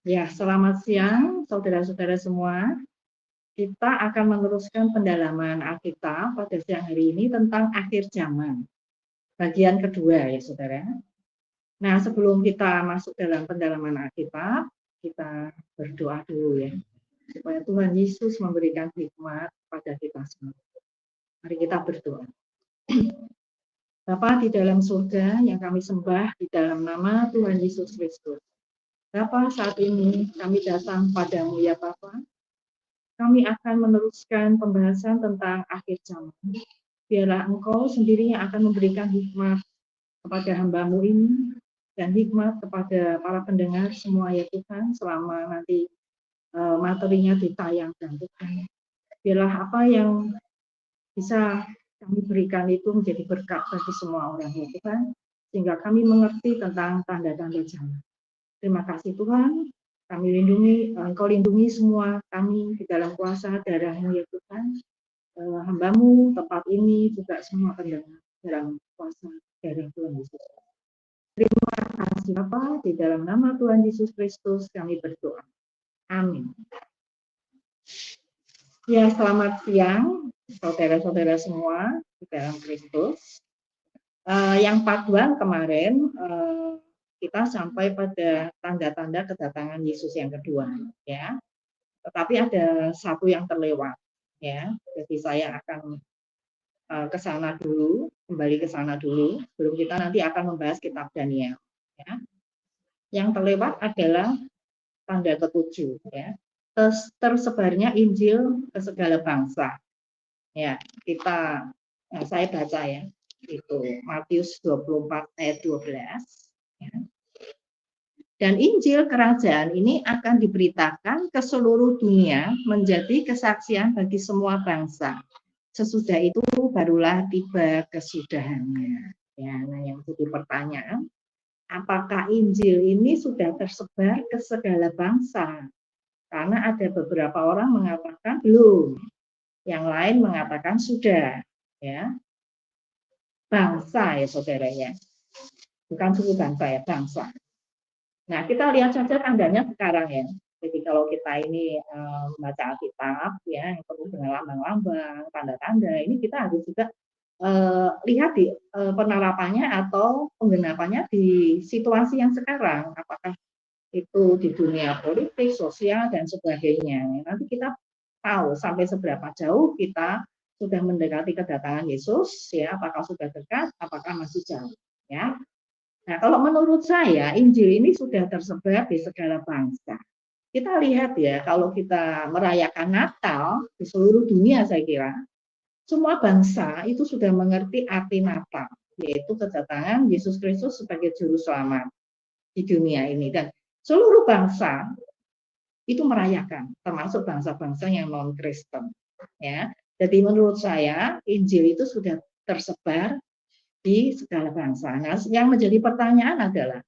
Ya, selamat siang saudara-saudara semua. Kita akan meneruskan pendalaman Alkitab pada siang hari ini tentang akhir zaman. Bagian kedua ya saudara. Nah, sebelum kita masuk dalam pendalaman Alkitab, kita berdoa dulu ya. Supaya Tuhan Yesus memberikan hikmat pada kita semua. Mari kita berdoa. Bapa di dalam surga yang kami sembah di dalam nama Tuhan Yesus Kristus. Bapa, saat ini kami datang padamu ya Bapa. Kami akan meneruskan pembahasan tentang akhir zaman. Biarlah Engkau sendiri yang akan memberikan hikmat kepada hamba-Mu ini, dan hikmat kepada para pendengar semua ya Tuhan, selama nanti materinya ditayangkan Tuhan. Biarlah apa yang bisa kami berikan itu menjadi berkat bagi semua orang ya Tuhan, sehingga kami mengerti tentang tanda-tanda zaman. Terima kasih Tuhan, kami Engkau lindungi semua kami di dalam kuasa darah-Mu ya Tuhan. Hamba-Mu tempat ini juga semua pendengar dalam kuasa darah Tuhan Yesus. Terima kasih Bapa, di dalam nama Tuhan Yesus Kristus kami berdoa. Amin. Ya, selamat siang saudara-saudara semua di dalam Kristus. Yang paduan kemarin kita sampai pada tanda-tanda kedatangan Yesus yang kedua, ya. Tetapi ada satu yang terlewat, ya. Jadi saya akan ke sana dulu, kembali ke sana dulu. Belum kita nanti akan membahas kitab Daniel, ya. Yang terlewat adalah tanda ketujuh, ya. Tersebarnya Injil ke segala bangsa. Ya, saya baca ya. Itu Matius 24 ayat 12, ya. Dan Injil kerajaan ini akan diberitakan ke seluruh dunia menjadi kesaksian bagi semua bangsa. Sesudah itu barulah tiba kesudahannya. Ya, nah yang jadi pertanyaan, apakah Injil ini sudah tersebar ke segala bangsa? Karena ada beberapa orang mengatakan belum, yang lain mengatakan sudah. Ya, bangsa ya saudara ya, bukan suku bangsa ya, bangsa. Nah, kita lihat saja tandanya sekarang ya. Jadi kalau kita ini membaca Alkitab ya, yang penuh dengan lambang-lambang, tanda-tanda, ini kita harus juga lihat di penerapannya atau penggenapannya di situasi yang sekarang. Apakah itu di dunia politik, sosial, dan sebagainya. Nanti kita tahu sampai seberapa jauh kita sudah mendekati kedatangan Yesus, ya, apakah sudah dekat, apakah masih jauh, ya. Nah, kalau menurut saya, Injil ini sudah tersebar di segala bangsa. Kita lihat ya, kalau kita merayakan Natal di seluruh dunia, saya kira, semua bangsa itu sudah mengerti arti Natal, yaitu kedatangan Yesus Kristus sebagai Juru Selamat di dunia ini. Dan seluruh bangsa itu merayakan, termasuk bangsa-bangsa yang non-Kristen. Ya, jadi menurut saya, Injil itu sudah tersebar di segala bangsa. Nah, yang menjadi pertanyaan adalah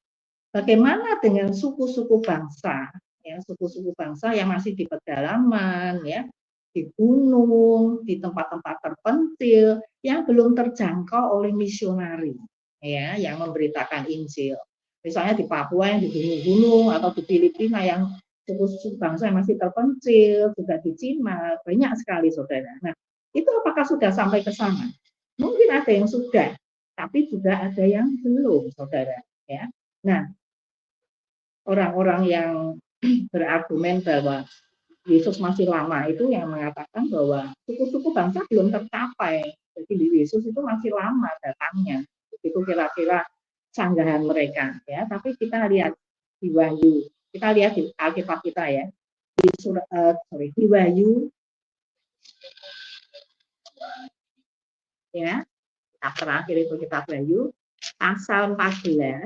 bagaimana dengan suku-suku bangsa, ya, suku-suku bangsa yang masih di pedalaman, ya, di gunung, di tempat-tempat terpencil, yang belum terjangkau oleh misionari, ya, yang memberitakan Injil. Misalnya di Papua yang di gunung-gunung, atau di Filipina yang suku-suku bangsa yang masih terpencil, juga di Cina, banyak sekali saudara. Nah, itu apakah sudah sampai ke sana? Mungkin ada yang sudah, tapi juga ada yang belum, saudara. Ya, nah, orang-orang yang berargumen bahwa Yesus masih lama itu yang mengatakan bahwa suku-suku bangsa belum tercapai. Jadi Yesus itu masih lama datangnya. Itu kira-kira sanggahan mereka. Ya, tapi kita lihat di Wahyu, kita lihat di Alkitab kita ya. Di Wahyu, ya, terakhir itu kitab Wahyu pasal 14,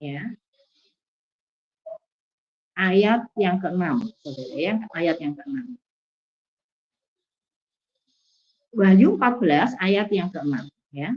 ya, ayat yang ke-6, saudara ya, ayat yang ke-6. Wahyu 14 ayat yang ke-6, ya.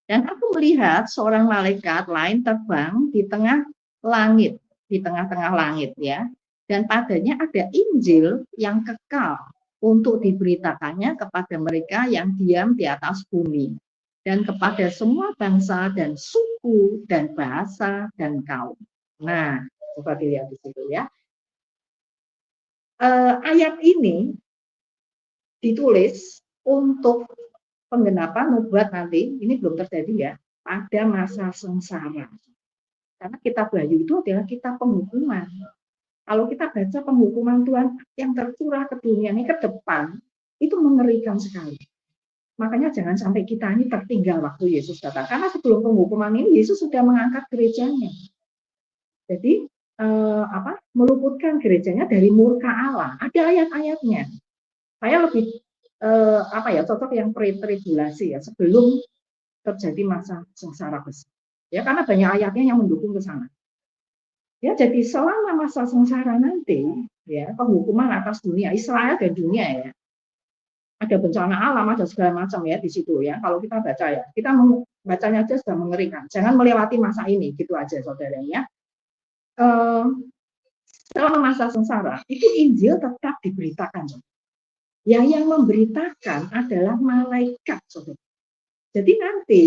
Dan aku melihat seorang malaikat lain terbang di tengah langit, di tengah-tengah langit ya. Dan padanya ada Injil yang kekal untuk diberitakannya kepada mereka yang diam di atas bumi, dan kepada semua bangsa dan suku dan bahasa dan kaum. Nah, coba dilihat di situ ya. Ayat ini ditulis untuk penggenapan nubuat nanti, ini belum terjadi ya, pada masa sengsara. Karena kitab Wahyu itu adalah kitab penghukuman. Kalau kita baca penghukuman Tuhan yang tercurah ke dunia ini ke depan, itu mengerikan sekali. Makanya jangan sampai kita ini tertinggal waktu Yesus datang. Karena sebelum penghukuman ini, Yesus sudah mengangkat gerejanya. Jadi, meluputkan gerejanya dari murka Allah. Ada ayat-ayatnya. Saya lebih cocok yang pre-tribulasi ya, sebelum terjadi masa sengsara besar. Ya, karena banyak ayatnya yang mendukung ke sana. Ya, jadi selama masa sengsara nanti, ya, penghukuman atas dunia, Israel dan dunia ya, ada bencana alam, ada segala macam ya di situ ya. Kalau kita baca ya, kita bacanya aja sudah mengerikan. Jangan melewati masa ini, gitu aja saudara ya. Selama masa sengsara, itu Injil tetap diberitakan. Ya, yang memberitakan adalah malaikat, saudara. Jadi nanti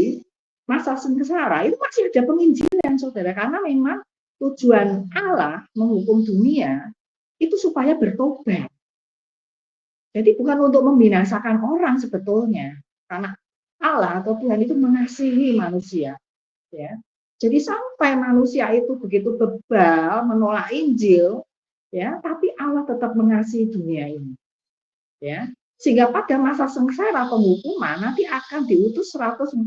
masa sengsara itu masih ada penginjilan, saudara, karena memang tujuan Allah menghukum dunia itu supaya bertobat. Jadi bukan untuk membinasakan orang sebetulnya, karena Allah atau Tuhan itu mengasihi manusia. Ya. Jadi sampai manusia itu begitu bebal menolak Injil, ya, tapi Allah tetap mengasihi dunia ini. Ya. Sehingga pada masa sengsara penghukuman nanti akan diutus 144.000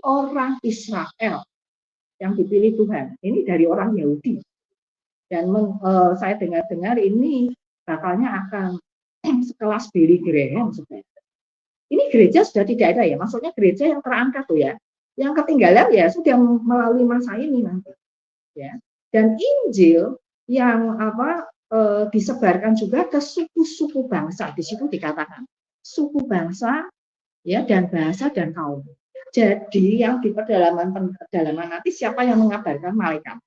orang Israel yang dipilih Tuhan. Ini dari orang Yahudi. Dan saya dengar-dengar ini bakalnya akan sekelas Billy Graham. Ini gereja sudah tidak ada ya, maksudnya gereja yang terangkat tuh ya. Yang ketinggalan ya sudah melalui masa ini nanti. Ya. Dan Injil yang disebarkan juga ke suku-suku bangsa. Di situ dikatakan suku bangsa ya dan bahasa dan kaum. Jadi yang di pedalaman nanti siapa yang mengabarkan? Malaikat.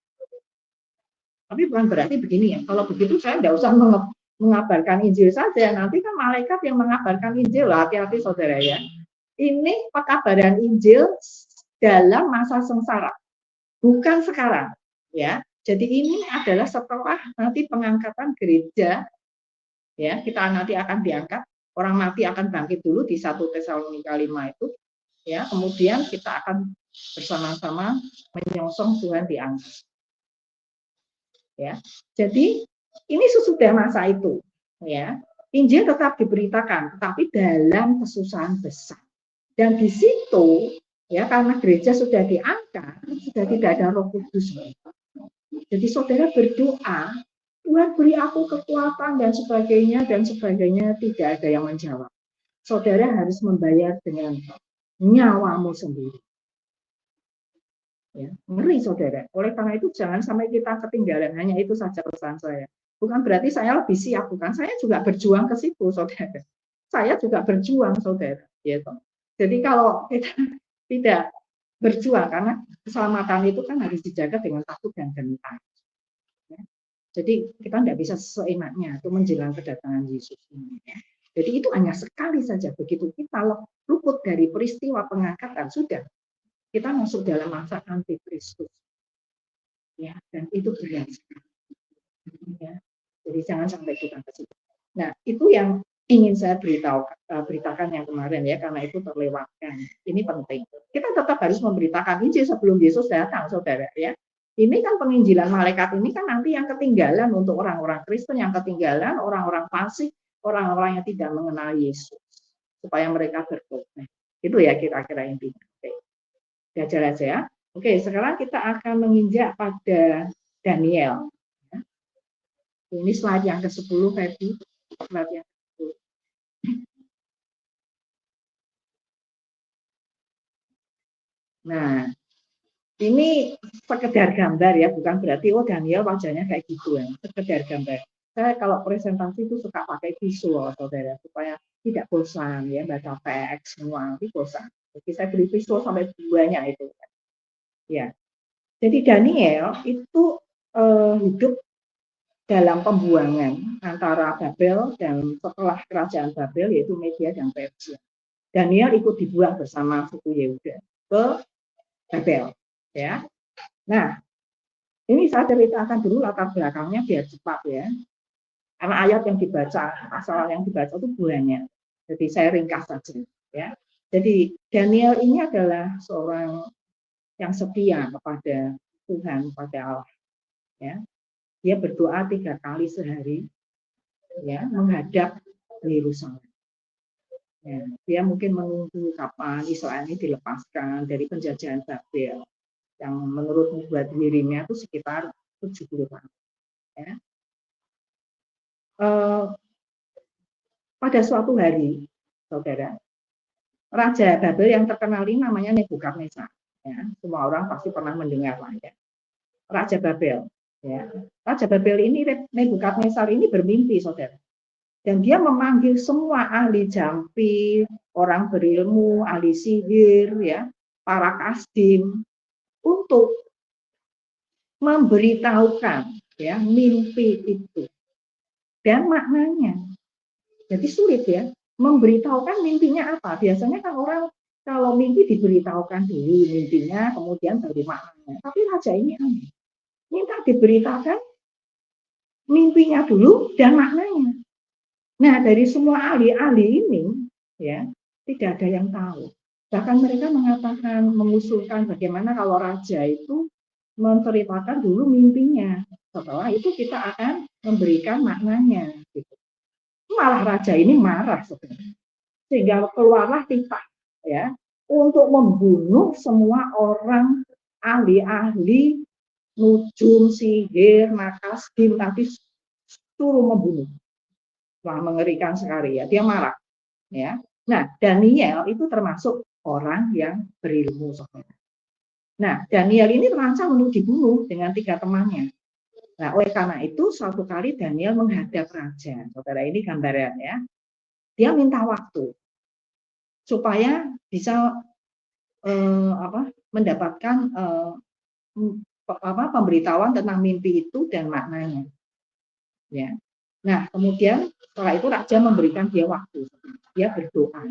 Tapi bukan berarti begini ya. Kalau begitu saya tidak usah mengabarkan Injil saja. Nanti kan malaikat yang mengabarkan Injil. Hati-hati saudara ya. Ini pekabaran Injil dalam masa sengsara. Bukan sekarang. Ya. Jadi ini adalah setelah nanti pengangkatan gereja, ya kita nanti akan diangkat, orang mati akan bangkit dulu di 1 Tesalonika 5 itu, ya kemudian kita akan bersama-sama menyongsong Tuhan diangkat. Ya, jadi ini sesudah masa itu, ya Injil tetap diberitakan, tetapi dalam kesusahan besar. Dan di situ, ya karena gereja sudah diangkat, sudah tidak ada Roh Kudus. Jadi saudara berdoa, Tuhan beri aku kekuatan dan sebagainya, tidak ada yang menjawab. Saudara harus membayar dengan nyawamu sendiri. Ya, ngeri saudara. Oleh karena itu jangan sampai kita ketinggalan. Hanya itu saja pesan saya. Bukan berarti saya lebih siap, bukan. Saya juga berjuang ke situ, saudara. Saya juga berjuang, saudara. Gitu. Jadi kalau kita tidak berjuang, karena keselamatan itu kan harus dijaga dengan takut dan gentar. Jadi kita tidak bisa seenaknya itu menjelang kedatangan Yesus ini. Ya. Jadi itu hanya sekali saja. Begitu kita luput dari peristiwa pengangkatan, sudah kita masuk dalam masa antikristus. Ya, dan itu berat sekali. Ya. Jadi jangan sampai kita ke situ. Nah, itu yang ingin saya beritakan yang kemarin ya, karena itu terlewatkan. Ini penting. Kita tetap harus memberitakan Injil sebelum Yesus datang, saudara ya. Ini kan penginjilan malaikat ini kan nanti yang ketinggalan untuk orang-orang Kristen, yang ketinggalan orang-orang fasik, orang-orang yang tidak mengenal Yesus, supaya mereka bertobat. Itu ya kira-kira intinya. Oke. Belajar aja ya. Oke, sekarang kita akan menginjak pada Daniel. Ini slide yang ke-10, Feby. Slide yang ke-10. Nah, ini sekedar gambar ya, bukan berarti Daniel wajahnya kayak gitu ya, sekedar gambar. Saya kalau presentasi itu suka pakai visual, saudara, supaya tidak bosan ya, baca teks semua, nanti bosan. Jadi saya beri visual sampai banyak itu. Ya, jadi Daniel itu hidup dalam pembuangan antara Babel dan setelah kerajaan Babel yaitu Media dan Persia. Daniel ikut dibuang bersama suku Yehuda ke Babel, ya. Nah, Ini saya ceritakan dulu latar belakangnya biar cepat ya. Karena ayat yang dibaca, pasal yang dibaca itu banyak. Jadi saya ringkas saja ya. Jadi Daniel ini adalah seorang yang setia kepada Tuhan, kepada Allah ya. Dia berdoa 3 kali sehari ya menghadap Yerusalem. Ya, dia mungkin menunggu kapan Israel ini dilepaskan dari penjajahan Babel yang menurut buat dirinya itu sekitar 70 tahun. Ya. Pada suatu hari, saudara, Raja Babel yang terkenal ini namanya Nebukadnezar. Ya, semua orang pasti pernah mendengar lah ya. Raja Babel. Ya. Raja Babel ini Nebukadnezar ini bermimpi, saudara. Dan dia memanggil semua ahli jampi, orang berilmu, ahli sihir, ya, para kasdim, untuk memberitahukan ya mimpi itu dan maknanya. Jadi sulit ya memberitahukan mimpinya apa. Biasanya kan orang kalau mimpi diberitahukan dulu mimpinya, kemudian baru maknanya. Tapi raja ini aneh, minta diberitakan mimpinya dulu dan maknanya. Nah, dari semua ahli-ahli ini, ya, tidak ada yang tahu. Bahkan mereka mengatakan, mengusulkan bagaimana kalau raja itu menceritakan dulu mimpinya. Setelah itu kita akan memberikan maknanya. Gitu. Malah raja ini marah sebenarnya. Sehingga keluarlah titah ya untuk membunuh semua orang ahli-ahli nujum, sihir, nakasdim, tapi suruh membunuh. Wah, mengerikan sekali ya. Dia marah ya. Nah, Daniel itu termasuk orang yang berilmu. Nah, Daniel ini terancam untuk dibunuh dengan 3 temannya. Nah, oleh karena itu suatu kali Daniel menghadap raja. Saudara, ini gambaran ya. Dia minta waktu supaya bisa mendapatkan pemberitahuan tentang mimpi itu dan maknanya. Ya. Nah, kemudian setelah itu raja memberikan dia waktu. Dia berdoa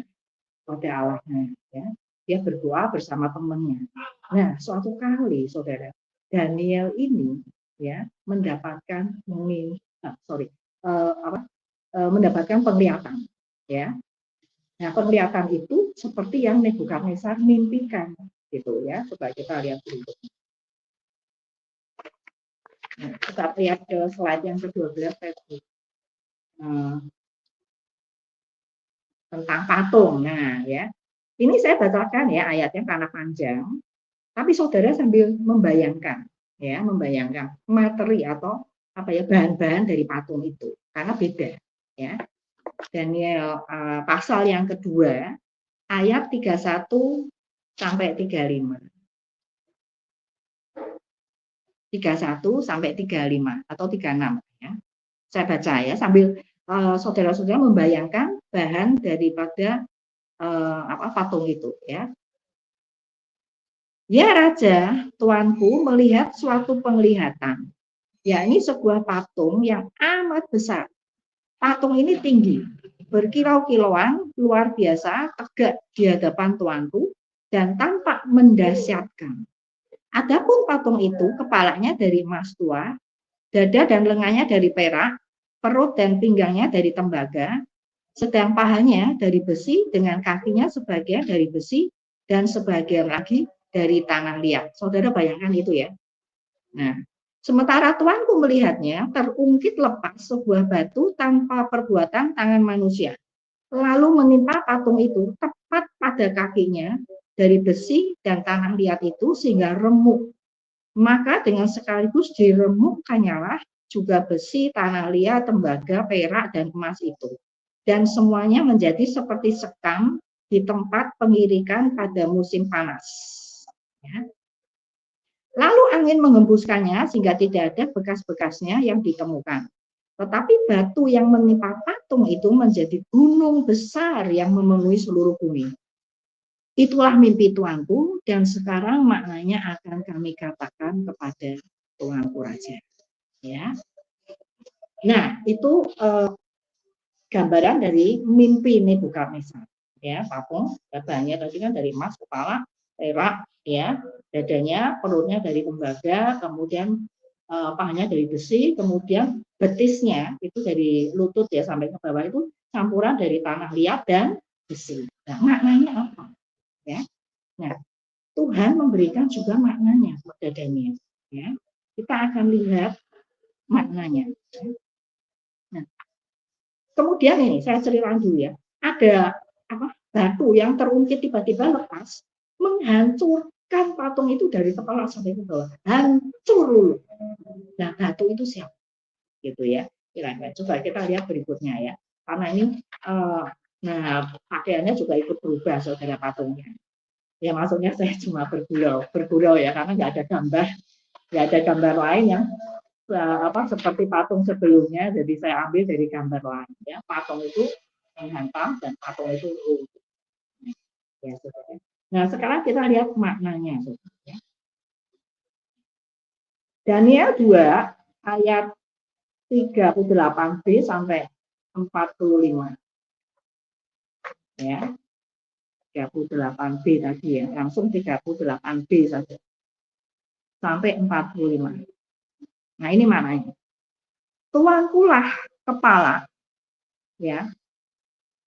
pada Allahnya. Ya. Dia berdoa bersama temannya. Nah, suatu kali, saudara, Daniel ini ya mendapatkan mendapatkan penglihatan. Ya. Nah, penglihatan itu seperti yang Nebukadnezar mimpikan, gitu ya. Coba kita lihat dulu. Nah, kita lihat ke slide yang ke-12 tentang patung. Nah, ya. Ini saya bacakan ya ayatnya karena panjang, tapi saudara sambil membayangkan, ya, membayangkan materi atau apa ya bahan-bahan dari patung itu, karena beda, ya. Daniel pasal yang kedua ayat 31 sampai 35. 31 sampai 35 atau 36 ya. Saya baca ya sambil saudara-saudara membayangkan bahan daripada patung itu ya. Ya raja, tuanku melihat suatu penglihatan, yakni sebuah patung yang amat besar. Patung ini tinggi, berkilau-kilauan, luar biasa, tegak di hadapan tuanku, dan tampak mendahsyatkan. Adapun patung itu kepalanya dari emas tua, dada dan lengannya dari perak, perut dan pinggangnya dari tembaga, sedang pahanya dari besi dengan kakinya sebagian dari besi dan sebagian lagi dari tanah liat. Saudara bayangkan itu ya. Nah, sementara tuanku melihatnya terungkit lepas sebuah batu tanpa perbuatan tangan manusia. Lalu menimpa patung itu tepat pada kakinya dari besi dan tanah liat itu sehingga remuk. Maka dengan sekaligus diremukkannya juga besi, tanah liat, tembaga, perak, dan emas itu. Dan semuanya menjadi seperti sekam di tempat pengirikan pada musim panas. Ya. Lalu angin menghembuskannya sehingga tidak ada bekas-bekasnya yang ditemukan. Tetapi batu yang menimpa patung itu menjadi gunung besar yang memenuhi seluruh bumi. Itulah mimpi tuanku dan sekarang maknanya akan kami katakan kepada tuanku raja. Ya. Nah, itu gambaran dari mimpi Nebukadnezar. Ya, patung badannya tadi kan dari emas, kepala perak, ya, dadanya, perutnya dari tembaga, kemudian pahanya dari besi, kemudian betisnya itu dari lutut ya sampai ke bawah itu campuran dari tanah liat dan besi. Nah, maknanya apa? Ya. Nah, Tuhan memberikan juga maknanya kepada Daniel. Ya. Kita akan lihat maknanya. Nah, kemudian ini saya ceritakan dulu ya. Ada batu yang terungkit tiba-tiba lepas menghancurkan patung itu dari kepala sampai ke bawah. Hancur dulu. Nah, batu itu siapa? Gitu ya. Coba kita lihat berikutnya ya. Karena ini nah pakaiannya juga ikut berubah saudara patungnya. Ya maksudnya saya cuma bergurau ya karena nggak ada gambar lain yang seperti patung sebelumnya, jadi saya ambil dari gambar lain ya. Patung itu menghantam dan patung itu ya, saudara. Nah sekarang kita lihat maknanya, saudara, ya. Daniel 2 ayat 38b sampai 45 ya. 38b tadi ya, langsung 38b saja sampai 45. Nah ini maknanya. Tuankulah kepala ya.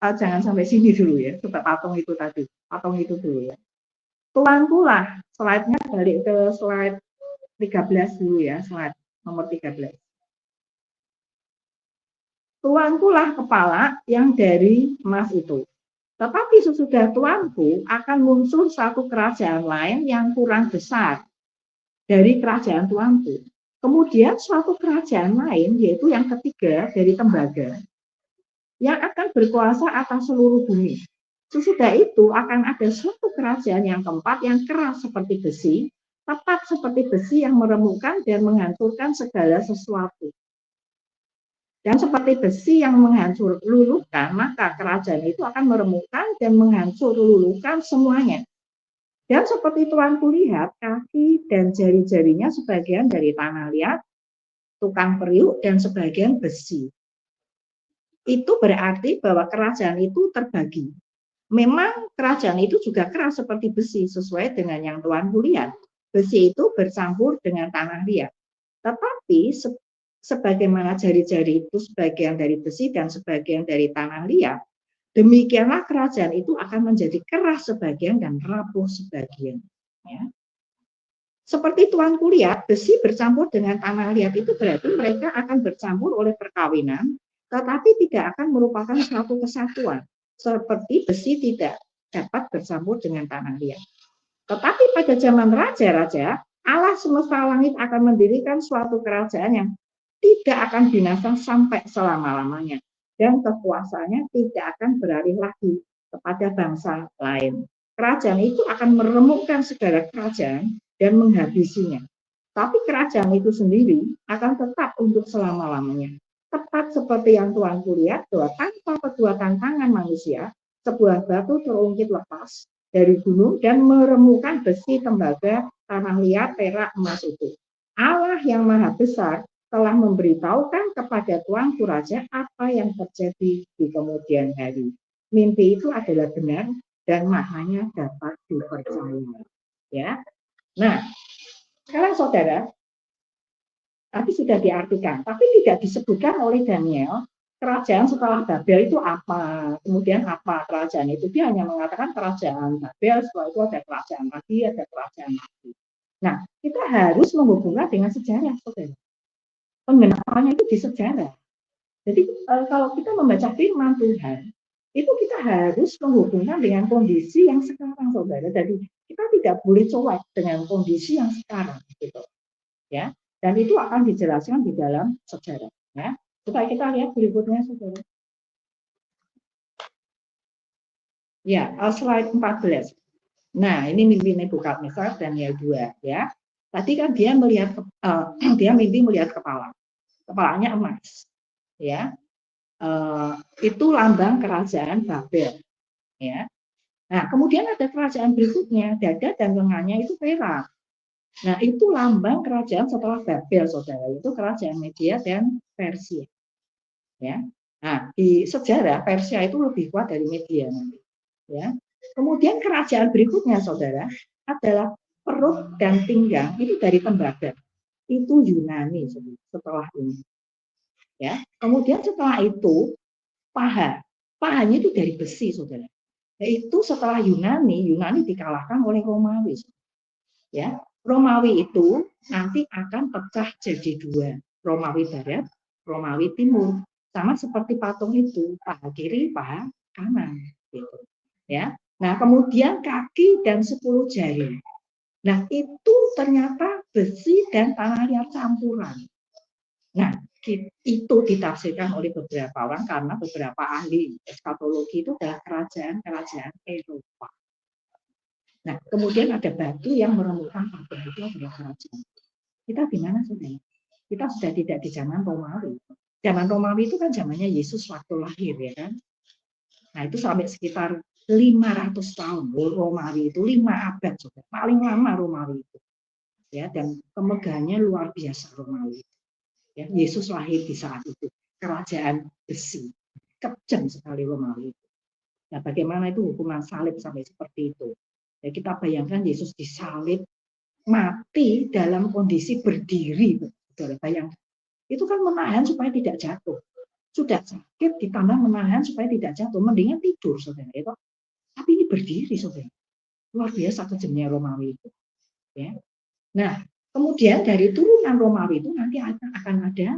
Jangan sampai sini dulu ya, coba patung itu tadi, patung itu dulu ya. Tuankulah, slide-nya balik ke slide 13 dulu ya, slide nomor 13. Tuankulah kepala yang dari emas itu. Tetapi sesudah tuanku akan muncul satu kerajaan lain yang kurang besar dari kerajaan tuanku. Kemudian suatu kerajaan lain, yaitu yang ketiga dari tembaga, yang akan berkuasa atas seluruh bumi. Sesudah itu akan ada suatu kerajaan yang keempat yang keras seperti besi, tepat seperti besi yang meremukkan dan menghancurkan segala sesuatu. Dan seperti besi yang menghancur luluhkan, maka kerajaan itu akan meremukkan dan menghancur luluhkan semuanya. Dan seperti tuanku lihat, kaki dan jari-jarinya sebagian dari tanah liat, tukang periuk, dan sebagian besi. Itu berarti bahwa kerajaan itu terbagi. Memang kerajaan itu juga keras seperti besi, sesuai dengan yang tuanku lihat. Besi itu bercampur dengan tanah liat. Tetapi sebagaimana jari-jari itu sebagian dari besi dan sebagian dari tanah liat, demikianlah kerajaan itu akan menjadi keras sebagian dan rapuh sebagian. Ya. Seperti tuanku lihat, besi bercampur dengan tanah liat itu berarti mereka akan bercampur oleh perkawinan, tetapi tidak akan merupakan suatu kesatuan. Seperti besi tidak dapat bercampur dengan tanah liat. Tetapi pada zaman raja-raja, Allah semesta langit akan mendirikan suatu kerajaan yang tidak akan binasa sampai selama-lamanya. Dan kekuasaannya tidak akan beralih lagi kepada bangsa lain. Kerajaan itu akan meremukkan segala kerajaan dan menghabisinya. Tapi kerajaan itu sendiri akan tetap untuk selama-lamanya. Tepat seperti yang tuanku lihat bahwa tanpa perbuatan tangan manusia, sebuah batu terungkit lepas dari gunung dan meremukkan besi, tembaga, tanah liat, perak, emas itu. Allah yang maha besar telah memberitahukan kepada tuanku raja apa yang terjadi di kemudian hari. Mimpi itu adalah benar dan maknanya dapat dipercaya. Ya. Nah, sekarang saudara, tadi sudah diartikan, tapi tidak disebutkan oleh Daniel kerajaan setelah Babel itu apa, kemudian apa kerajaan itu. Dia hanya mengatakan kerajaan Babel, setelah itu ada kerajaan lagi, ada kerajaan lagi. Nah, kita harus menghubungkan dengan sejarah, saudara. Pengenalannya itu di sejarah. Jadi kalau kita membaca firman Tuhan, itu kita harus menghubungkan dengan kondisi yang sekarang, saudara. Jadi kita tidak boleh cuek dengan kondisi yang sekarang, gitu. Ya, dan itu akan dijelaskan di dalam sejarah. Ya, coba kita lihat berikutnya, saudara. Ya, slide 14. Nah, ini mimpi Nebukadnezar Daniel 2 ya. Tadi kan dia melihat dia mimpi melihat kepalanya emas. Ya. Itu lambang kerajaan Babel. Ya. Nah, kemudian ada kerajaan berikutnya, dada dan lengannya itu perak. Nah, itu lambang kerajaan setelah Babel, saudara. Itu kerajaan Media dan Persia. Ya. Nah, di sejarah Persia itu lebih kuat dari Media nanti. Ya. Kemudian kerajaan berikutnya, saudara, adalah perut dan pinggang itu dari tembaga. itu Yunani setelah ini. Ya, kemudian setelah itu pahanya itu dari besi, saudara. Itu setelah Yunani dikalahkan oleh Romawi. Ya, Romawi itu nanti akan pecah jadi dua, Romawi Barat, Romawi Timur, sama seperti patung itu, paha kiri, paha kanan, gitu. Ya, nah kemudian kaki dan 10 jari. Nah itu ternyata besi dan tanah liat campuran. Nah itu ditafsirkan oleh beberapa orang karena beberapa ahli eskatologi itu adalah kerajaan-kerajaan Eropa. Nah, kemudian ada batu yang menemukan patung itu adalah kerajaan. Kita di mana sudah? Kita sudah tidak di zaman Romawi. Zaman Romawi itu kan zamannya Yesus waktu lahir, ya kan? Nah, itu sampai sekitar 500 tahun. Romawi itu 5 abad, sudah. Paling lama Romawi itu. Ya, dan kemegahannya luar biasa Romawi. Ya, Yesus lahir di saat itu. Kerajaan besi. Kejam sekali Romawi itu. Nah, bagaimana itu hukuman salib sampai seperti itu? Ya, kita bayangkan Yesus disalib, mati dalam kondisi berdiri. Saudara bayangkan. Itu kan menahan supaya tidak jatuh. Sudah sakit ditambah menahan supaya tidak jatuh. Mendingan tidur, saudara. Itu. Tapi ini berdiri, saudara. Luar biasa kejamnya Romawi itu. Ya. Nah, kemudian dari turunan Romawi itu nanti akan ada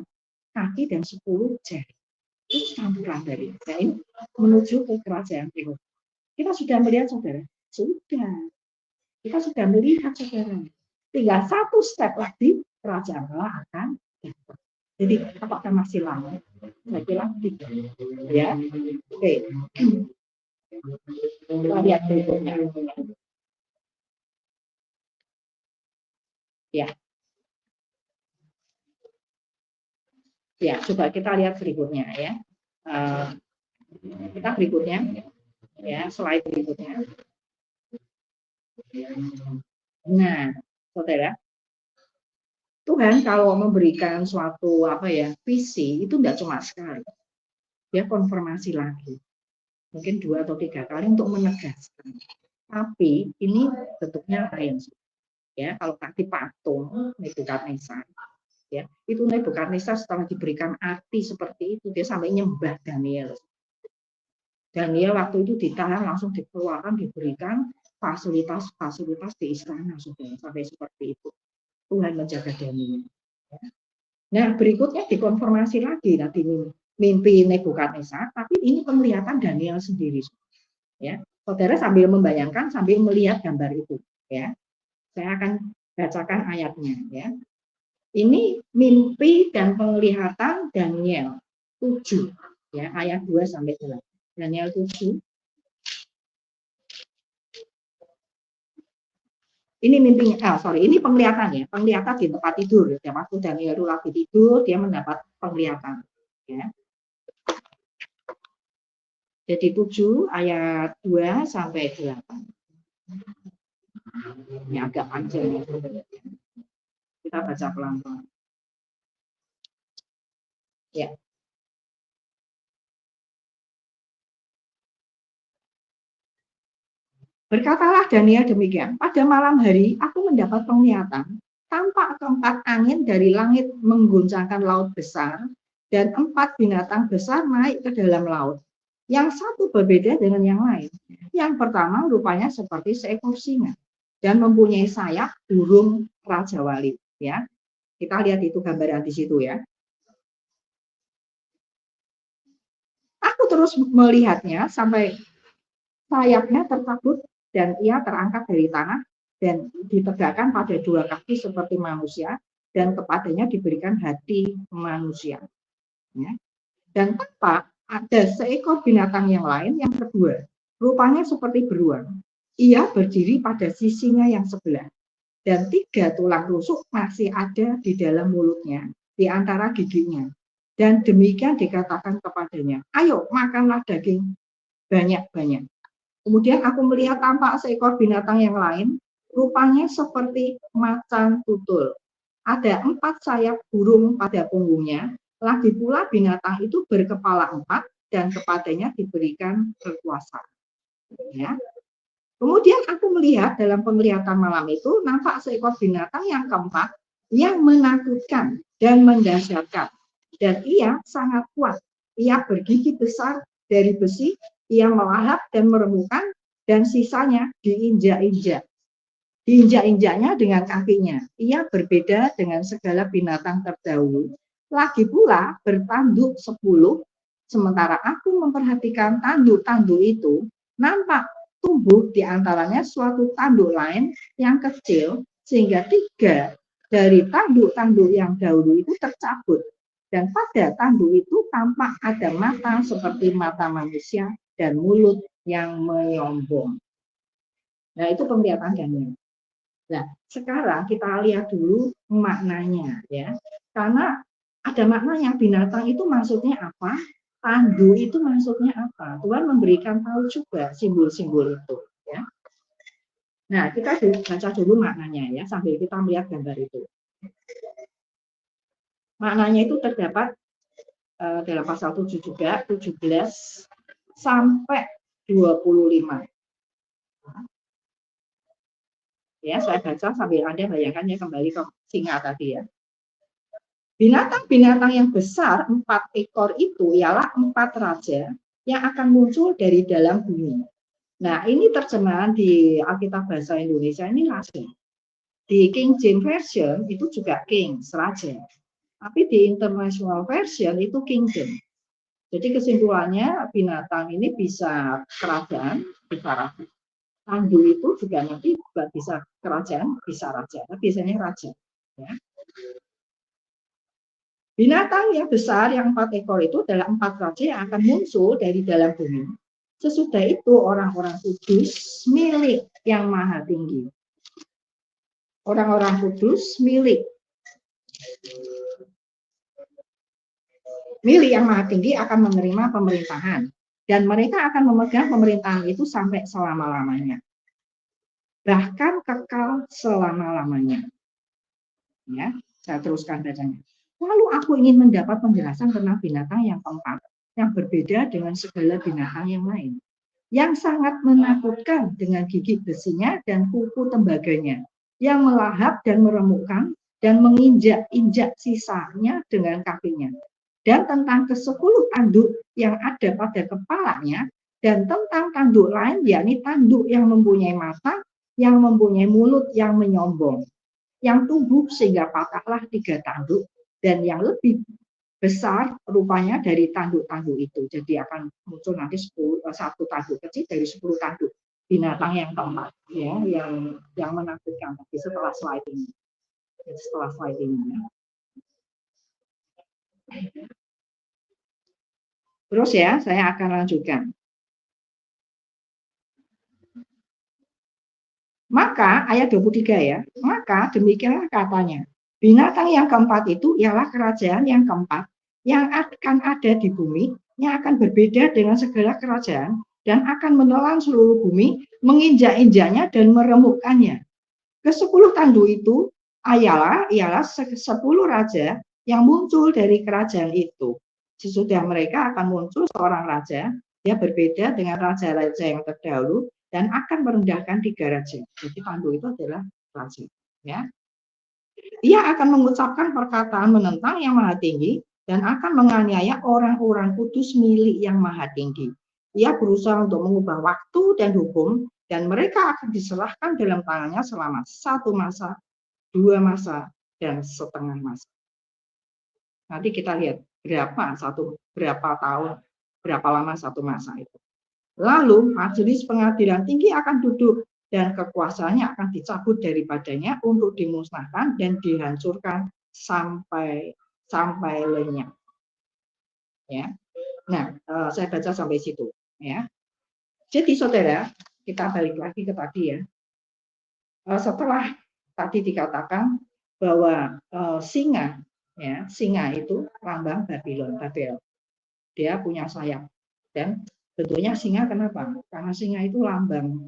kaki dan 10 jari. Itu campuran dari. Nah, ini menuju ke kerajaan Eropa. Kita sudah melihat, saudara. Sudah. Kita sudah melihat, saudara. Tinggal satu step lagi, kerajaan Allah akan datang. Jadi, apakah masih lama? Saya kira tidak. Ya. Oke. Kita lihat berikutnya. Ya. Ya, coba kita lihat berikutnya ya. Kita berikutnya. Ya, slide berikutnya. Nah, saudara, Tuhan kalau memberikan suatu visi itu tidak cuma sekali, dia konfirmasi lagi, mungkin 2 atau 3 kali untuk menegaskan. Tapi ini bentuknya lain, ya. Kalau tadi patung Nebukadnezar, ya, itu Nebukadnezar setelah diberikan arti seperti itu dia sampai nyembah Daniel. Daniel waktu itu ditahan langsung dikeluarkan diberikan fasilitas di istana, saudara, sampai seperti itu. Tuhan menjaga Daniel. Nah, berikutnya dikonfirmasi lagi nanti mimpi Nebukadnezar, tapi ini penglihatan Daniel sendiri. Ya, saudara sambil membayangkan, sambil melihat gambar itu. Ya, saya akan bacakan ayatnya. Ya, ini mimpi dan penglihatan Daniel 7. Ya, ayat 2 sampai 8. Daniel 7. Ini mimpinya, ini penglihatan ya, penglihatan di tempat tidur. Ya, waktu Daniel lagi tidur, dia mendapat penglihatan. Ya. Jadi 7 ayat 2 sampai 8. Ini agak panjang. Kita baca pelan-pelan. Ya. Berkatalah Daniel demikian, pada malam hari aku mendapat penglihatan, tampak keempat angin dari langit mengguncangkan laut besar, dan 4 binatang besar naik ke dalam laut. Yang satu berbeda dengan yang lain. Yang pertama rupanya seperti seekor singa, dan mempunyai sayap burung Raja Wali. Ya, kita lihat itu gambaran di situ ya. Aku terus melihatnya sampai sayapnya tercabut dan ia terangkat dari tanah dan ditegakkan pada 2 kaki seperti manusia dan kepadanya diberikan hati manusia. Ya. Dan tampak ada seekor binatang yang lain yang kedua, rupanya seperti beruang. Ia berdiri pada sisinya yang sebelah dan 3 tulang rusuk masih ada di dalam mulutnya, di antara giginya. Dan demikian dikatakan kepadanya, ayo makanlah daging banyak-banyak. Kemudian aku melihat tampak seekor binatang yang lain, rupanya seperti macan tutul. Ada 4 sayap burung pada punggungnya, lagi pula binatang itu berkepala 4 dan kepadanya diberikan kekuasaan. Ya. Kemudian aku melihat dalam penglihatan malam itu, nampak seekor binatang yang keempat, yang menakutkan dan mendahsyatkan. Dan ia sangat kuat. Ia bergigi besar dari besi, ia melahap dan meremukkan, dan sisanya diinjak-injak. Diinjak-injaknya dengan kakinya. Ia berbeda dengan segala binatang terdahulu. Lagi pula bertanduk 10, sementara aku memperhatikan tanduk-tanduk itu, nampak tumbuh di antaranya suatu tanduk lain yang kecil, sehingga 3 dari tanduk-tanduk yang dahulu itu tercabut. Dan pada tanduk itu tampak ada mata seperti mata manusia dan mulut yang menyombong. Nah, itu penglihatan Daniel. Nah, sekarang kita lihat dulu maknanya ya. Karena ada maknanya, binatang itu maksudnya apa? Tandu itu maksudnya apa? Tuhan memberikan tahu juga simbol-simbol itu ya. Nah, kita baca dulu maknanya ya sambil kita melihat gambar itu. Maknanya itu terdapat dalam pasal 7 juga, 17 sampai 25. Ya, saya baca sambil Anda bayangkan ya kembali ke singa tadi ya. Binatang-binatang yang besar 4 ekor itu ialah 4 raja yang akan muncul dari dalam bumi. Nah, ini terjemahan di Alkitab Bahasa Indonesia ini raja. Di King James Version itu juga king, raja. Tapi di International Version itu kingdom. Jadi kesimpulannya binatang ini bisa kerajaan, bisa raja. Tandu itu juga nanti juga bisa kerajaan, bisa raja. Tapi biasanya raja. Ya. Binatang yang besar yang 4 ekor itu adalah 4 raja yang akan muncul dari dalam bumi. Sesudah itu orang-orang kudus milik yang maha tinggi. Orang-orang kudus milik yang maha tinggi akan menerima pemerintahan. Dan mereka akan memegang pemerintahan itu sampai selama-lamanya. Bahkan kekal selama-lamanya. Ya, saya teruskan bacanya. Lalu aku ingin mendapat penjelasan tentang binatang yang keempat, yang berbeda dengan segala binatang yang lain, yang sangat menakutkan dengan gigi besinya dan kuku tembaganya, yang melahap dan meremukkan dan menginjak-injak sisanya dengan kakinya, dan tentang ke-10 tanduk yang ada pada kepalanya, dan tentang tanduk lain, yakni tanduk yang mempunyai mata, yang mempunyai mulut yang menyombong, yang tumbuh sehingga patahlah 3 tanduk, dan yang lebih besar rupanya dari tanduk-tanduk itu. Jadi akan muncul nanti 1 tanduk kecil dari 10 tanduk binatang yang keempat ya, yang menakutkan setelah slide ini. Setelah slide ini ya. Terus ya, saya akan lanjutkan. Maka ayat 23 ya. Maka demikianlah katanya. Binatang yang keempat itu ialah kerajaan yang keempat yang akan ada di bumi, yang akan berbeda dengan segala kerajaan dan akan menelan seluruh bumi, menginjak-injaknya dan meremukkannya. Ke-10 tanduk itu ialah 10 raja yang muncul dari kerajaan itu. Sesudah mereka akan muncul seorang raja, dia berbeda dengan raja-raja yang terdahulu dan akan merendahkan 3 raja. Jadi tanduk itu adalah raja. Ya. Ia akan mengucapkan perkataan menentang yang maha tinggi dan akan menganiaya orang-orang kudus milik yang maha tinggi. Ia berusaha untuk mengubah waktu dan hukum, dan mereka akan diserahkan dalam tangannya selama 1 masa, 2 masa, dan setengah masa. Nanti kita lihat berapa tahun, berapa lama 1 masa itu. Lalu majelis pengadilan tinggi akan duduk dan kekuasaannya akan dicabut daripadanya untuk dimusnahkan dan dihancurkan sampai lenyap. Ya. Nah, saya baca sampai situ. Ya. Jadi saudara, kita balik lagi ke tadi ya. Setelah tadi dikatakan bahwa singa itu lambang Babel. Dia punya sayap dan bentuknya singa kenapa? Karena singa itu lambang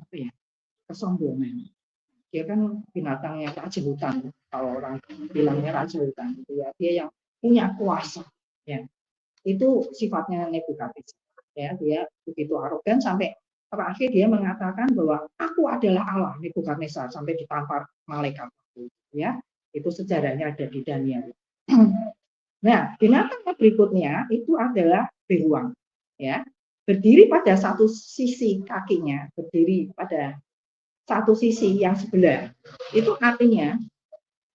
kesombongan. Dia kan binatangnya raja hutan. Kalau orang bilangnya raja hutan, gitu ya. Dia yang punya kuasa. Ya. Itu sifatnya Nebukadnezar. Ya, dia begitu arogan sampai terakhir dia mengatakan bahwa aku adalah Allah, Nebukadnezar, sampai ditampar malaikat. Ya. Itu sejarahnya ada di Daniel. Nah, binatang berikutnya itu adalah beruang, ya. Berdiri pada satu sisi kakinya, berdiri pada satu sisi yang sebelah. Itu artinya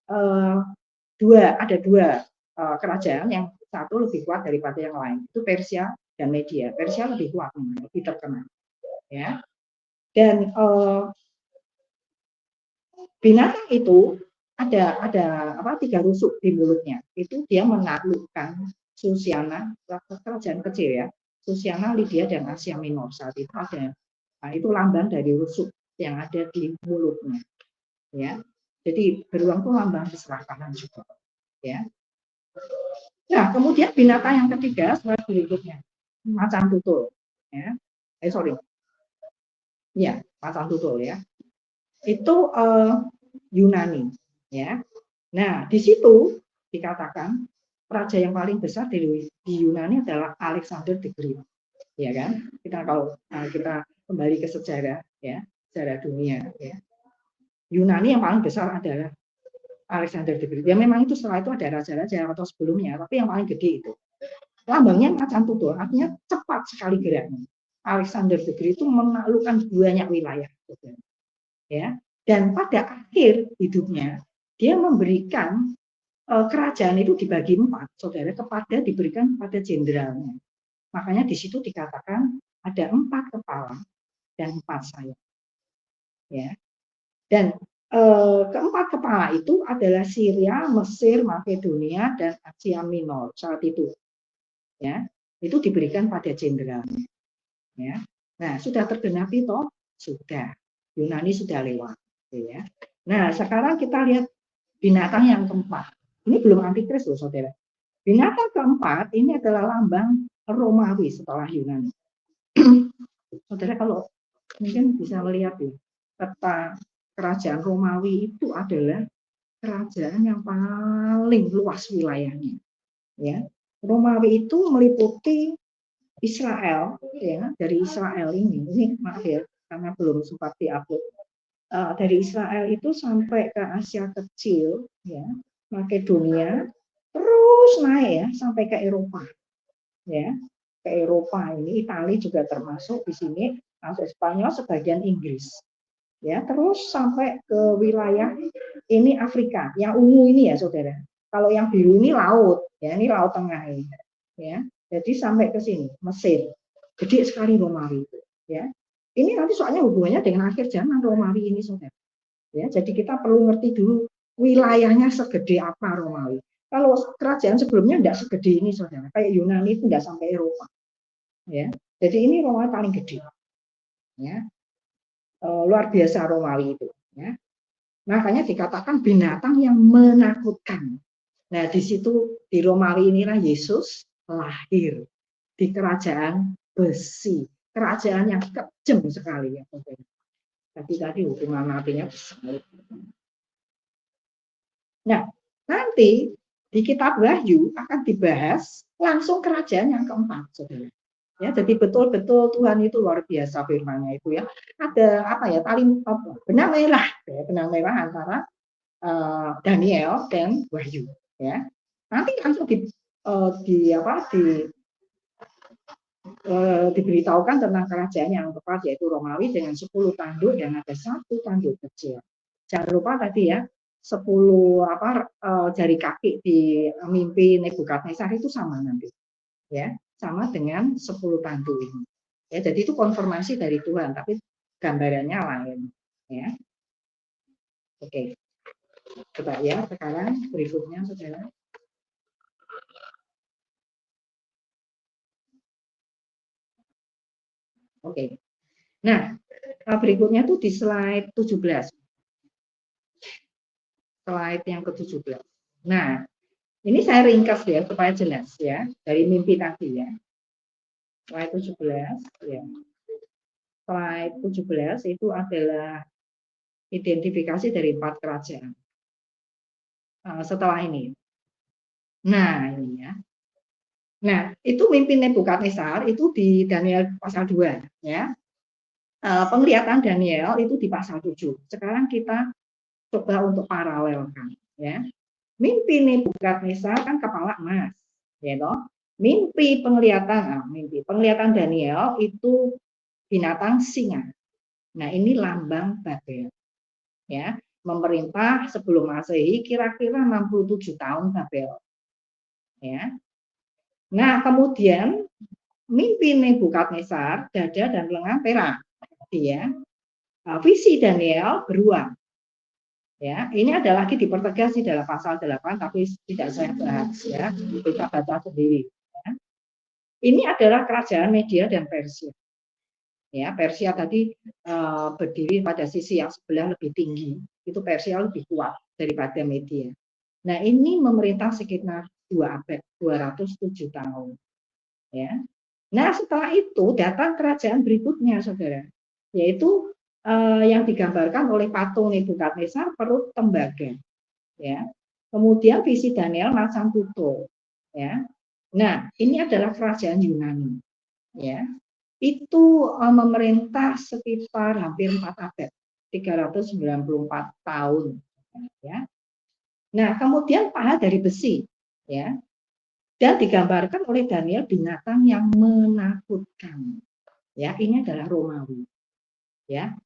ada dua kerajaan, yang satu lebih kuat daripada yang lain. Itu Persia dan Media. Persia lebih kuat, lebih terkenal, ya. Dan binatang itu ada tiga rusuk di mulutnya. Itu dia menaklukkan Susiana, kerajaan kecil ya, Susiana, Lydia, dan Asia Minor saat itu ada. Nah, itu lambang dari rusuk yang ada di mulutnya, ya. Jadi beruang itu lambang keserakahan juga, ya. Nah, kemudian binatang yang ketiga setelah berikutnya, macan tutul, ya. Ya, macan tutul ya. Itu Yunani, ya. Nah, di situ dikatakan raja yang paling besar di Yunani adalah Alexander the Great, ya kan? Kalau kita kembali ke sejarah, ya, sejarah dunia, ya. Yunani yang paling besar adalah Alexander the Great. Ya memang itu setelah itu ada raja-raja atau sebelumnya, tapi yang paling gede itu. Lambangnya macan tutul, artinya cepat sekali geraknya. Alexander the Great itu menaklukkan banyak wilayah, ya. Dan pada akhir hidupnya dia memberikan kerajaan itu dibagi 4, saudara, diberikan kepada jenderalnya. Makanya di situ dikatakan ada 4 kepala dan 4 sayap, ya. Dan keempat kepala itu adalah Syria, Mesir, Makedonia, dan Asia Minor saat itu, ya. Itu diberikan pada jenderalnya, ya. Nah, sudah tergenapi toh? Sudah. Yunani sudah lewat, ya. Nah, sekarang kita lihat binatang yang keempat. Ini belum antikris loh, saudara. Binatang keempat ini adalah lambang Romawi setelah Yunani. Saudara kalau mungkin bisa melihat ya, peta kerajaan Romawi itu adalah kerajaan yang paling luas wilayahnya, ya. Romawi itu meliputi Israel, ya, dari Israel ini maaf ya karena belum sempat diupload. Dari Israel itu sampai ke Asia Kecil, ya, Makedonia, terus naik ya sampai ke Eropa, ya, ke Eropa ini Italia juga termasuk di sini, masuk Spanyol, sebagian Inggris, ya, terus sampai ke wilayah ini Afrika, yang ungu ini ya saudara. Kalau yang biru ini laut, ya, ini laut tengah ini, ya. Jadi sampai ke sini Mesir, gede sekali Romawi itu, ya. Ini nanti soalnya hubungannya dengan akhir zaman Romawi ini, saudara. Ya, jadi kita perlu ngerti dulu wilayahnya segede apa Romawi. Kalau kerajaan sebelumnya tidak segede ini, saudara. Kayak Yunani itu tidak sampai Eropa. Ya, jadi ini Romawi paling gede. Ya, luar biasa Romawi itu. Ya. Makanya dikatakan binatang yang menakutkan. Nah, di situ di Romawi inilah Yesus lahir di kerajaan besi. Kerajaan yang kejam sekali ya, saudara. Tapi tadi hukuman matinya besar. Nah, nanti di kitab Wahyu akan dibahas langsung kerajaan yang keempat, saudara. Ya, jadi betul-betul Tuhan itu luar biasa firman-Nya itu ya. Ada apa ya, benang merah, ya, benang merah antara Daniel dan Wahyu, ya. Nanti langsung diberitahukan tentang kerajaan yang keempat, yaitu Romawi dengan 10 tanduk dan ada 1 tanduk kecil. Jangan lupa tadi ya, 10 jari kaki di mimpi Nebukadnezar itu sama nanti, ya, sama dengan 10 tanduk ini. Ya, jadi itu konfirmasi dari Tuhan, tapi gambarannya lain, ya. Oke, coba ya sekarang berikutnya, saudara. Oke. Nah, berikutnya tuh di slide 17. Slide yang ke-17. Nah, ini saya ringkas ya supaya jelas ya dari mimpi tadi ya. Slide 17 ya. Slide 17 itu adalah identifikasi dari 4 kerajaan. Setelah ini. Nah, ini ya. Nah, itu mimpi Nebukadnezar itu di Daniel pasal 2 ya. Penglihatan Daniel itu di pasal 7. Sekarang kita coba untuk paralelkan. ya. Mimpi Nebukadnezar kan kepala emas, ya toh. Mimpi penglihatan Daniel itu binatang singa. Nah, ini lambang Babel. Ya, memerintah sebelum Masehi kira-kira 67 tahun Babel. Ya. Nah, kemudian mimpi Nebukadnezar dada dan lengan perak. Ya. Visi Daniel beruang. Ya, ini ada lagi dipertegas di dalam pasal 8, tapi tidak saya bahas ya, kita baca sendiri. Ya. Ini adalah kerajaan Media dan Persia. Ya, Persia tadi berdiri pada sisi yang sebelah lebih tinggi, itu Persia lebih kuat daripada Media. Nah, ini memerintah sekitar 2 abad, 207 tahun. Ya. Nah, setelah itu datang kerajaan berikutnya, saudara, yaitu yang digambarkan oleh patung Nebukadnezar perut tembaga, ya. Kemudian visi Daniel macam tutul, ya. Nah, ini adalah kerajaan Yunani, ya. Itu memerintah sekitar hampir 4 abad, 394 tahun, ya. Nah, kemudian paha dari besi, ya. Dan digambarkan oleh Daniel binatang yang menakutkan. Ya, ini adalah Romawi. Ya,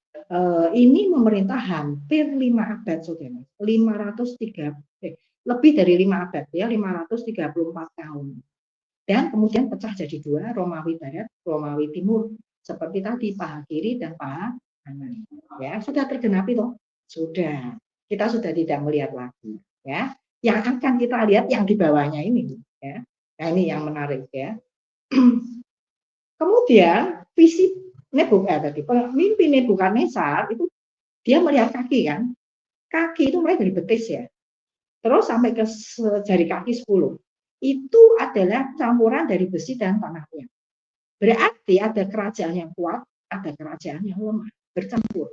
ini memerintah hampir 5 abad, saudara. 503, lebih dari 5 abad, ya, 534 tahun. Dan kemudian pecah jadi 2, Romawi Barat, Romawi Timur, seperti tadi paha kiri dan paha kanan. Ya, sudah tergenapi toh? Sudah. Kita sudah tidak melihat lagi, ya. Yang akan kita lihat yang di bawahnya ini, ya. Nah, ini yang menarik, ya. Kemudian visi mimpi Nebukadnezar itu dia melihat kaki kan, kaki itu mulai dari betis ya, terus sampai ke jari kaki 10. Itu adalah campuran dari besi dan tanahnya. Berarti ada kerajaan yang kuat, ada kerajaan yang lemah, bercampur.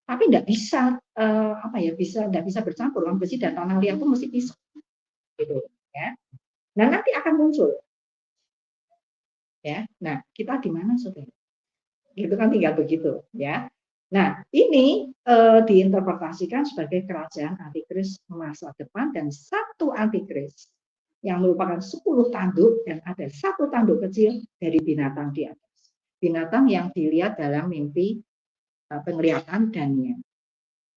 Tapi tidak bisa tidak bisa bercampur. Besi dan tanah liat itu mesti pisah. Gitu, ya. Nah, nanti akan muncul. Ya. Nah, kita di mana, saudara? Itu kan tinggal begitu, ya. Nah, ini diinterpretasikan sebagai kerajaan antikris masa depan dan satu antikris yang merupakan 10 tanduk dan ada satu tanduk kecil dari binatang di atas. Binatang yang dilihat dalam mimpi penglihatan Daniel.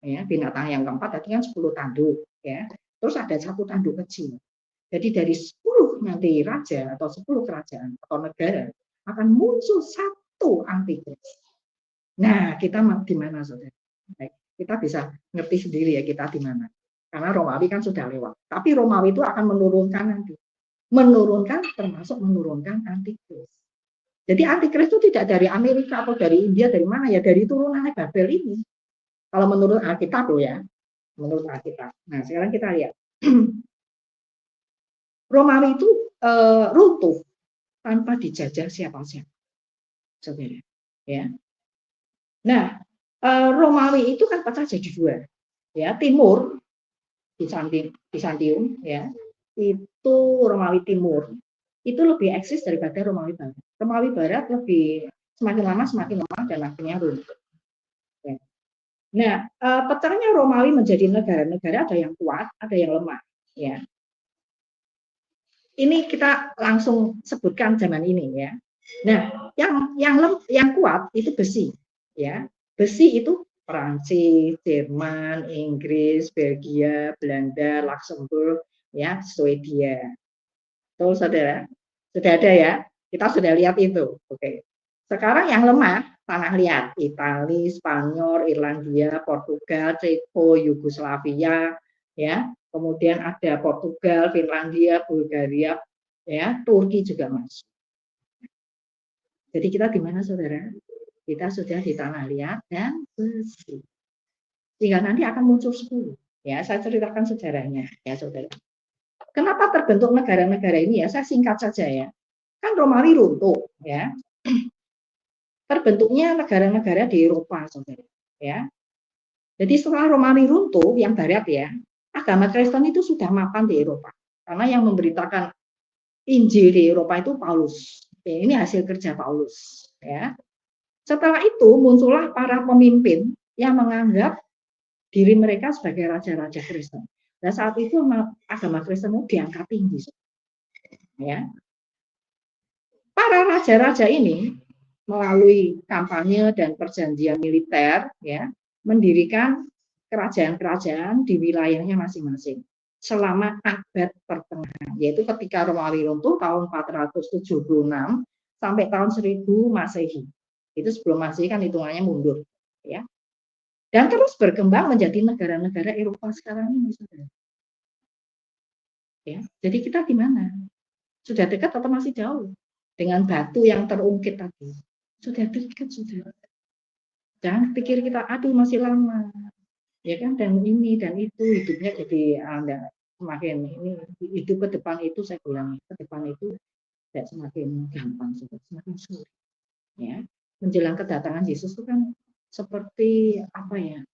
Ya, binatang yang keempat tadi kan 10 tanduk, ya. Terus ada satu tanduk kecil. Jadi dari 10 nanti raja atau 10 kerajaan atau negara akan muncul satu antikris. Nah, kita di mana, saudara? Kita bisa ngerti sendiri ya kita di mana. Karena Romawi kan sudah lewat. Tapi Romawi itu akan menurunkan nanti. Menurunkan termasuk menurunkan antikris. Jadi antikris itu tidak dari Amerika atau dari India, dari mana ya? Dari turunannya Babel ini. Kalau menurut Alkitab loh ya. Menurut Alkitab. Nah, sekarang kita lihat. Romawi itu runtuh tanpa dijajah siapa-siapa. Saudara. Ya. Nah, Romawi itu kan pecah jadi 2. Ya, timur Bizantium ya. Itu Romawi Timur. Itu lebih eksis daripada Romawi Barat. Romawi Barat lebih semakin lama dan akhirnya runtuh. Ya. Nah, pecahnya Romawi menjadi negara-negara ada yang kuat, ada yang lemah, ya. Ini kita langsung sebutkan zaman ini ya. Nah, yang kuat itu besi, ya. Besi itu Perancis, Jerman, Inggris, Belgia, Belanda, Luxembourg, ya, Swedia. Tuh, saudara, sudah ada ya. Kita sudah lihat itu. Oke. Sekarang yang lemah tanah liat, Italia, Spanyol, Irlandia, Portugal, Ceko, Yugoslavia, ya. Kemudian ada Portugal, Finlandia, Bulgaria, ya, Turki juga masuk. Jadi kita di mana, saudara? Kita sudah di tanah liat dan besi. Sehingga nanti akan muncul 10. Ya, saya ceritakan sejarahnya, ya, saudara. Kenapa terbentuk negara-negara ini ya? Saya singkat saja ya. Kan Romawi runtuh, ya. Terbentuknya negara-negara di Eropa, saudara. Ya. Jadi setelah Romawi runtuh, yang barat ya, agama Kristen itu sudah mapan di Eropa. Karena yang memberitakan Injil di Eropa itu Paulus. Ya, ini hasil kerja Paulus. Ya. Setelah itu muncullah para pemimpin yang menganggap diri mereka sebagai raja-raja Kristen. Nah saat itu agama Kristen diangkat tinggi, ya. Para raja-raja ini melalui kampanye dan perjanjian militer, ya, mendirikan kerajaan-kerajaan di wilayahnya masing-masing selama abad pertengahan, yaitu ketika Romawi runtuh tahun 476 sampai tahun 1000 Masehi. Itu sebelum Masehi kan hitungannya mundur, ya. Dan terus berkembang menjadi negara-negara Eropa sekarang ini, saudara. Ya, jadi kita di mana? Sudah dekat atau masih jauh? Dengan batu yang terungkit tadi. Sudah dekat, sudah. Jangan pikir kita, aduh masih lama. Ya kan, dan ini dan itu, hidupnya jadi Anda semakin ini, hidup ke depan itu saya bilang, ke depan itu tidak semakin gampang, semakin sulit. Ya. Menjelang kedatangan Yesus itu kan seperti apa ya?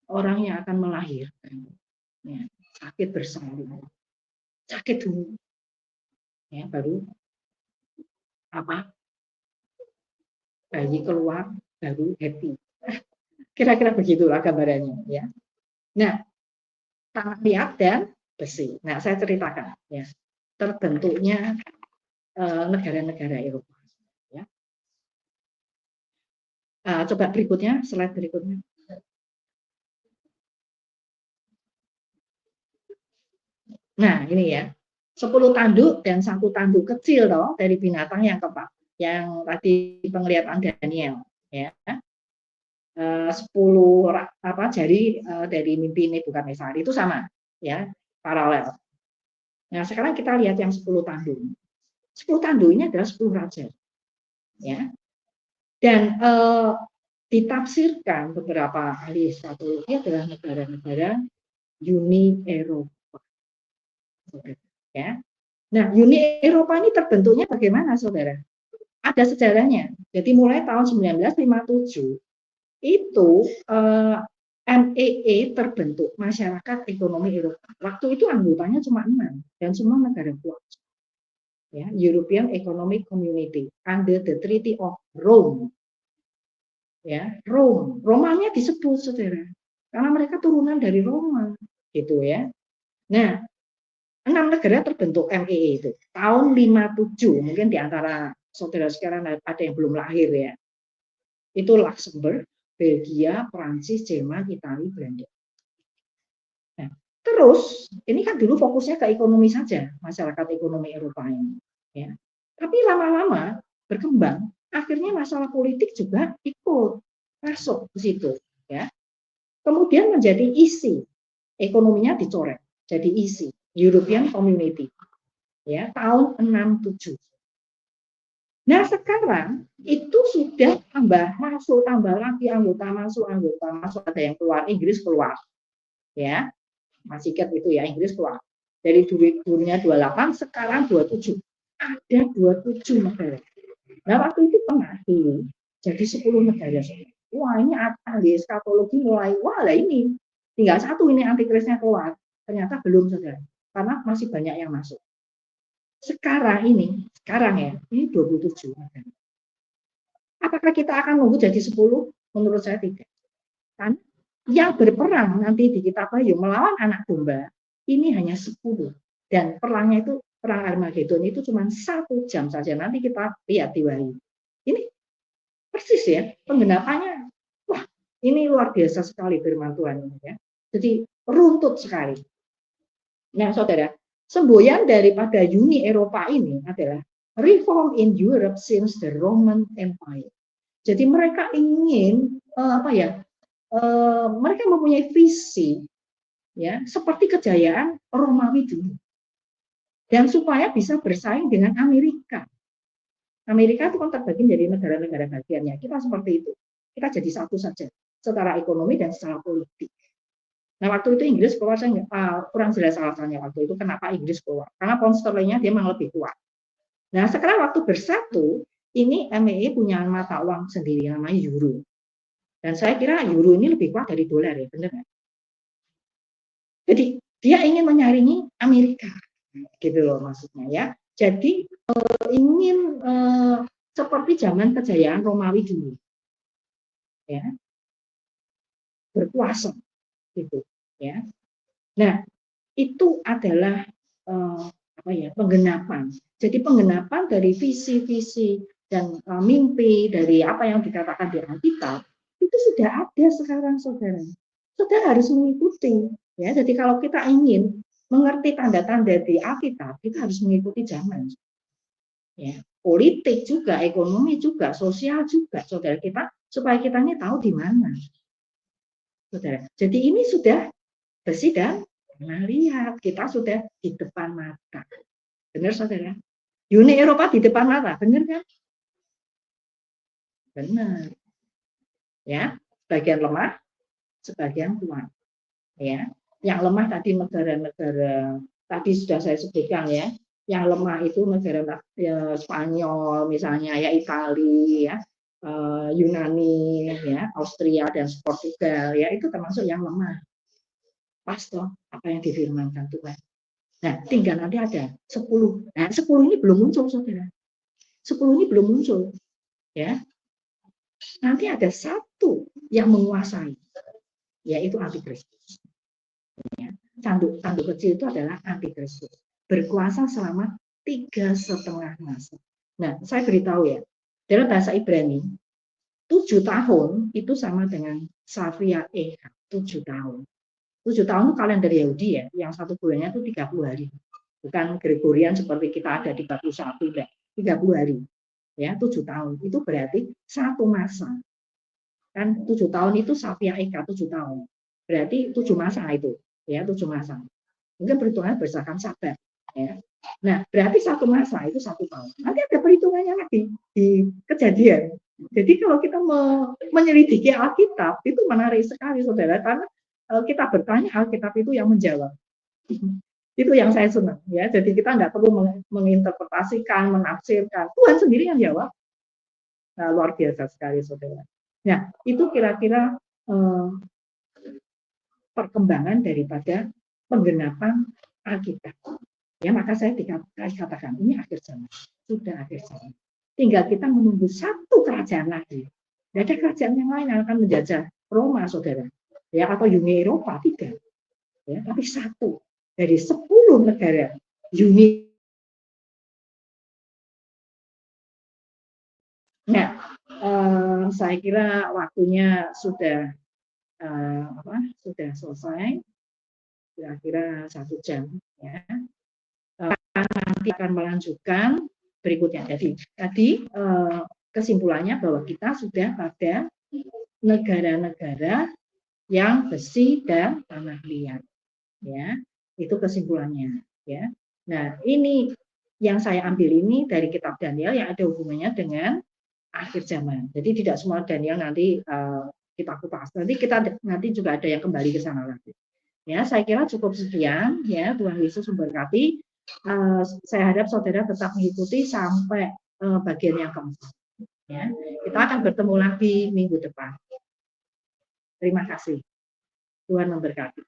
Orang yang akan melahirkan. Ya, sakit bersalin. Sakit dulu. Ya, baru apa? Bayi keluar baru happy. Kira-kira begitulah gambarannya, ya. Nah, tanah liat dan besi. Nah, saya ceritakan, ya, terbentuknya negara-negara Eropa. Ya. Coba berikutnya, slide berikutnya. Nah, ini ya, 10 tanduk dan 1 tanduk kecil loh dari binatang yang keempat, yang tadi penglihatan Daniel, ya. 10 jari dari mimpi Nebukadnezar itu sama, ya, paralel. Nah, sekarang kita lihat yang 10 tanduk. 10 tanduk ini adalah 10 raja, ya. Dan ditafsirkan beberapa ahli strategi adalah negara-negara Uni Eropa, ya. Nah, Uni Eropa ini terbentuknya bagaimana, saudara? Ada sejarahnya. Jadi mulai tahun 1957 itu MEE terbentuk, Masyarakat Ekonomi Eropa. Waktu itu anggotanya cuma 6 dan semua negara kuat. Ya, European Economic Community under the Treaty of Rome. Ya, Rome. Romanya disebut, saudara, karena mereka turunan dari Roma, gitu ya. Nah, 6 negara terbentuk MEE itu tahun 57, mungkin di antara saudara sekarang ada yang belum lahir ya. Itu Luxembourg, Belgia, Prancis, Jerman, Italia, Belanda. Nah, terus ini kan dulu fokusnya ke ekonomi saja, masyarakat ekonomi Eropa ini, ya. Tapi lama-lama berkembang, akhirnya masalah politik juga ikut masuk ke situ, ya. Kemudian menjadi isi, ekonominya dicoret jadi isi, European Community, ya, tahun 67. Nah, sekarang itu sudah tambah lagi anggota masuk, ada yang keluar, Inggris keluar, ya, masih ingat itu ya, Inggris keluar dari dunia 28, sekarang 27, ada 27 negara. Nah, waktu itu pernah jadi 10 negara. Wah, ini ahli eskatologi mulai, wah lah ini tinggal satu ini antikrisnya keluar, ternyata belum, saudara, karena masih banyak yang masuk. Sekarang ya, ini 27 negara. Apakah kita akan nunggu jadi 10? Menurut saya tidak. Kan yang berperang nanti di kitab Wahyu melawan anak domba ini hanya 10. Dan perangnya itu, perang Armageddon itu cuma 1 jam saja. Nanti kita lihat di Wahyu. Ini persis ya, penggenapannya. Wah, ini luar biasa sekali firman Tuhan, ya. Jadi runtut sekali. Nah, saudara, semboyan daripada Uni Eropa ini adalah reform in Europe since the Roman Empire. Jadi mereka ingin mereka mempunyai visi, ya, seperti kejayaan Romawi dulu, dan supaya bisa bersaing dengan Amerika. Amerika itu kan terbagi menjadi negara-negara bagiannya. Kita seperti itu. Kita jadi satu saja secara ekonomi dan secara politik. Nah, waktu itu Inggris keluar, saya kurang jelas alasannya waktu itu kenapa Inggris keluar. Karena pound sterlingnya dia memang lebih kuat. Nah, sekarang waktu bersatu, ini MEE punya mata uang sendiri namanya euro. Dan saya kira euro ini lebih kuat dari dolar, ya, benar nggak? Jadi dia ingin menyaringi Amerika, gitu loh maksudnya, ya. Jadi ingin seperti zaman kejayaan Romawi dulu, ya, berkuasa, gitu, ya. Nah, itu adalah penggenapan. Jadi penggenapan dari visi-visi dan mimpi dari apa yang dikatakan di Alkitab itu sudah ada sekarang, saudara. Saudara harus mengikuti. Ya, jadi kalau kita ingin mengerti tanda-tanda di Alkitab, kita harus mengikuti zaman. Ya, politik juga, ekonomi juga, sosial juga, saudara kita supaya kita ini tahu di mana, saudara. Jadi ini sudah bersih dan pernah lihat, kita sudah di depan mata. Benar, saudara? Uni Eropa di depan mata, benar kan? Benar. Ya, sebagian lemah, sebagian kuat. Ya, yang lemah tadi negara-negara tadi sudah saya sebutkan ya. Yang lemah itu negara ya, Spanyol misalnya, ya Italia, ya, Yunani, ya, Austria dan Portugal, ya itu termasuk yang lemah. Pas toh apa yang difirmankan Tuhan. Nah, tinggal nanti ada 10. Nah, 10 ini belum muncul, saudara. 10 ini belum muncul. Ya, nanti ada satu yang menguasai, yaitu antikristus. Ya, tanduk kecil itu adalah antikristus. Berkuasa selama 3,5 masa. Nah, saya beritahu ya, dalam bahasa Ibrani, 7 tahun itu sama dengan Safia 7 tahun. 7 tahun kalender Yahudi ya, yang 1 bulannya itu 30 hari. Bukan Gregorian seperti kita ada 31, 30 hari. Ya, 7 tahun. Itu berarti satu masa. Kan 7 tahun itu Safia 7 tahun. Berarti 7 masa itu. Ya, 7 masa. Mungkin perhitungannya berdasarkan Sabat. Ya. Nah, berarti satu masa itu 1 tahun. Nanti ada perhitungannya lagi di Kejadian. Jadi kalau kita menyelidiki Alkitab, itu menarik sekali, saudara, karena kita bertanya, Alkitab itu yang menjawab. Itu yang saya senang. Ya. Jadi kita nggak perlu menginterpretasikan, menafsirkan. Tuhan sendiri yang jawab. Nah, luar biasa sekali, saudara. Nah, itu kira-kira perkembangan daripada penggenapan Alkitab. Ya, maka saya dikatakan ini akhir zaman, sudah akhir zaman. Tinggal kita menunggu satu kerajaan lagi. Tidak ada kerajaan yang lain yang akan menjajah Roma, saudara. Ya, atau Uni Eropa, tidak. Ya, tapi satu dari 10 negara Uni. Nah, saya kira waktunya sudah sudah selesai, kira-kira 1 jam. Ya. Nanti akan melanjutkan berikutnya. Jadi tadi kesimpulannya bahwa kita sudah pada negara-negara yang besi dan tanah liat. Ya, itu kesimpulannya. Ya. Nah, ini yang saya ambil ini dari kitab Daniel yang ada hubungannya dengan akhir zaman. Jadi tidak semua Daniel nanti kita kupas. Nanti juga ada yang kembali ke sana lagi. Ya, saya kira cukup sekian. Ya, Tuhan Yesus memberkati. Saya harap saudara tetap mengikuti sampai bagian yang keempat. Ya, kita akan bertemu lagi minggu depan. Terima kasih. Tuhan memberkati.